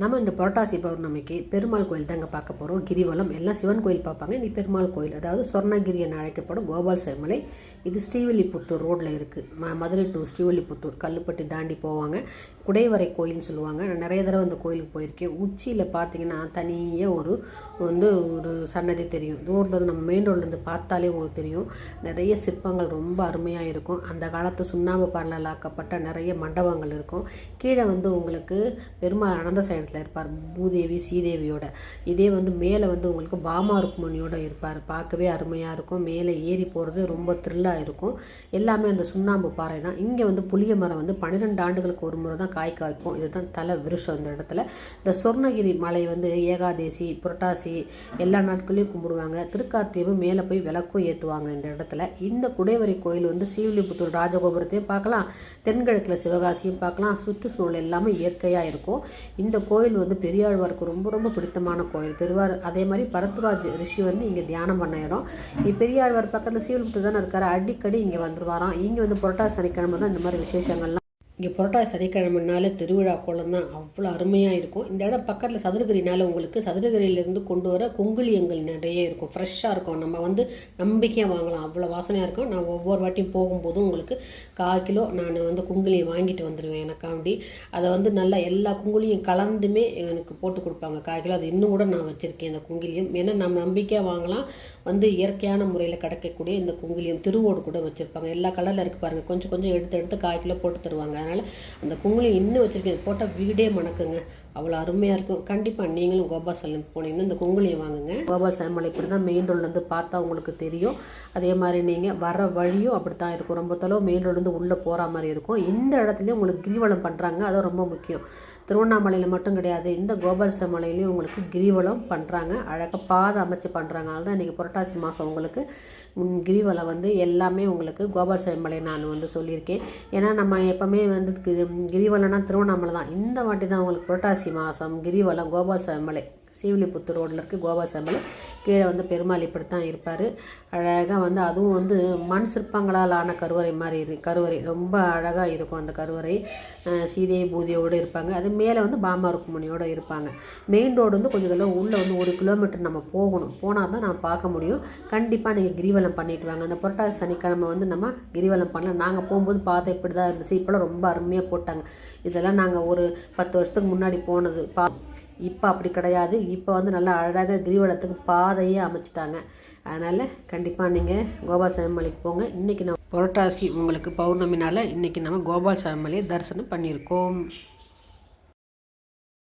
நம்ம இந்த புரட்டாசி பௌர்ணமிக்கு பெருமாள் கோயில் தாங்க பார்க்க போகிறோம். கிரிவலம் எல்லாம் சிவன் கோயில் பார்ப்பாங்க. இது பெருமாள் கோயில், அதாவது சொர்ணகிரி என அழைக்கப்படும் கோபால்சாமி மலை. இது ஸ்ரீவில்லிபுத்தூர் ரோட்டில் இருக்குது. மதுரை டு ஸ்ரீவில்லிபுத்தூர் கல்லுப்பட்டி தாண்டி போவாங்க. குடைவரை கோயில்னு சொல்லுவாங்க. நான் நிறைய தடவை இந்த கோயிலுக்கு போயிருக்கேன். உச்சியில் பார்த்தீங்கன்னா தனியாக ஒரு சன்னதி தெரியும். தூரத்தில் நம்ம மெயின் ரோட்லேருந்து பார்த்தாலே உங்களுக்கு தெரியும். நிறைய சிற்பங்கள் ரொம்ப அருமையாக இருக்கும். அந்த காலத்து சுண்ணாம்பு பாறையால் ஆக்கப்பட்ட நிறைய மண்டபங்கள் இருக்கும். கீழே உங்களுக்கு பெருமாள் அனந்த சயனத்தில் இருப்பார், பூதேவி ஸ்ரீதேவியோட. இதே மேலே உங்களுக்கு பாமா ருக்மணியோட இருப்பார். பார்க்கவே அருமையாக இருக்கும். மேலே ஏறி போகிறது ரொம்ப த்ரில்லாக இருக்கும். எல்லாமே அந்த சுண்ணாம்பு பாறை தான். இங்கே புளிய மரம் 12 ஆண்டுகளுக்கு ஒரு முறை தான் காய் காய்க்கும். இதுதான் தலை விருஷம் இந்த இடத்துல. இந்த சொர்ணகிரி மலை ஏகாதேசி புரட்டாசி எல்லா நாட்களையும் கும்பிடுவாங்க. திருக்கார்த்திகமும் மேலே போய் விளக்கும் ஏற்றுவாங்க இந்த இடத்துல. இந்த குடைவரை கோயில் ஸ்ரீவில்லிபுத்தூர் ராஜகோபுரத்தையும் பார்க்கலாம், தென்கிழக்கில் சிவகாசியும் பார்க்கலாம். சுற்றுச்சூழல் எல்லாமே இயற்கையாக இருக்கும். இந்த கோயில் பெரியாழ்வாருக்கு ரொம்ப ரொம்ப பிடித்தமான கோயில். பெருவார் அதே மாதிரி பரத்ராஜ் ரிஷி இங்கே தியானம் பண்ண இடம். பெரியாழ்வார் பக்கத்தில் ஸ்ரீவில்லிபுத்தூர் தானே இருக்காரு. அடிக்கடி இங்கே வந்துருவாராம். இங்கே புரட்டாசி சனிக்கிழமை தான் இந்த மாதிரி விசேஷங்கள்லாம். இங்கே புரட்டாசி சனிக்கிழமைனால திருவிழா கோலம் தான் அவ்வளோ அருமையாக இருக்கும். இந்த இடம் பக்கத்தில் சதுரகிரினால சதுரகிரியிலேருந்து கொண்டு வர குங்குளியங்கள் நிறைய இருக்கும். ஃப்ரெஷ்ஷாக இருக்கும். நம்ம நம்பிக்கையாக வாங்கலாம். அவ்வளோ வாசனையாக இருக்கும். நான் ஒவ்வொரு வாட்டியும் போகும்போதும் 1/4 கிலோ நான் குங்குளியம் வாங்கிட்டு வந்துடுவேன் எனக்காண்டி. அதை நல்லா எல்லா குங்குளியும் கலந்துமே எனக்கு போட்டு கொடுப்பாங்க 1/4 கிலோ. அது இன்னும் கூட நான் வச்சுருக்கேன் இந்த குங்குளியம். ஏன்னா நம்ம நம்பிக்கையாக வாங்கலாம். இயற்கையான முறையில் கிடைக்கக்கூடிய இந்த குங்குளியம் திருவோடு கூட வச்சுருப்பாங்க. எல்லா கலரில் இருக்குது பாருங்கள். கொஞ்சம் கொஞ்சம் எடுத்து 1/4 கிலோ போட்டு தருவாங்க. அதனால் அந்த குங்குளியம் இன்னும் வச்சுருக்கேன். போட்டால் வீடே மணக்குங்க. அவ்வளோ அருமையாக இருக்கும். கண்டிப்பாக நீங்களும் கோபால்சாமி போனீங்கன்னா இந்த குங்குளியம் வாங்குங்க. கோபால்சாமி மலை இப்படி தான் மெயின் ரோட்லேருந்து பார்த்தா உங்களுக்கு தெரியும். அதே மாதிரி நீங்கள் வர வழியும் அப்படி தான் இருக்கும். ரொம்ப தொலைவு மெயின் ரோட்லேருந்து உள்ளே போகிற மாதிரி இருக்கும். இந்த இடத்துலையும் கிரிவலம் பண்ணுறாங்க. அது ரொம்ப முக்கியம். திருவண்ணாமலையில் மட்டும் கிடையாது, இந்த கோபால்சாமி மலையிலையும் கிரிவலம் பண்ணுறாங்க. அழகாக பாதை அமைச்சு பண்ணுறாங்க. அதுதான் இன்றைக்கி புரட்டாசி மாதம் கிரிவலம் எல்லாமே கோபால்சாமி மலை நான் சொல்லியிருக்கேன். ஏன்னா நம்ம எப்போவுமே கிரிவலம்னா திருவண்ணாமலை தான். இந்த வாட்டி தான் புரட்டாசி மாதம் கிரிவலம் கோபால்சாமி மலை ஸ்ரீவில்லிபுத்தூர் ரோட்டில் இருக்குது. கோபால்சாமி மலை கீழே பெருமாள் இப்படித்தான் இருப்பார். அழகாக அதுவும் மண் சிற்பங்களால் ஆன கருவறை மாதிரி கருவறை ரொம்ப அழகாக இருக்கும். அந்த கருவறை சீதேவி பூதியோடு இருப்பாங்க. அது மேலே பாமா ருக்மணியோடு இருப்பாங்க. மெயின் ரோடு கொஞ்சம் தூரம் உள்ளே 1 கிலோமீட்டர் நம்ம போகணும். போனால் தான் நான் பார்க்க முடியும். கண்டிப்பாக நீங்கள் கிரிவலம் பண்ணிட்டு வாங்க. அந்த புரட்டாசி சனிக்கிழமை நம்ம கிரிவலம் பண்ணலாம். நாங்கள் போகும்போது பார்த்து இப்படி தான் இருந்துச்சு. இப்போலாம் ரொம்ப அருமையாக போட்டாங்க. இதெல்லாம் நாங்கள் ஒரு 10 வருஷத்துக்கு முன்னாடி போனது. இப்போ அப்படி கிடையாது. இப்போ நல்லா அழகாக கிரிவலத்துக்கு பாதையே அமைச்சிட்டாங்க. அதனால் கண்டிப்பாக நீங்கள் கோபால்சாமி மலைக்கு போங்க. இன்றைக்கி நம்ம புரட்டாசி பௌர்ணமினால் இன்றைக்கி நம்ம கோபால்சாமி மலையை தரிசனம் பண்ணியிருக்கோம்.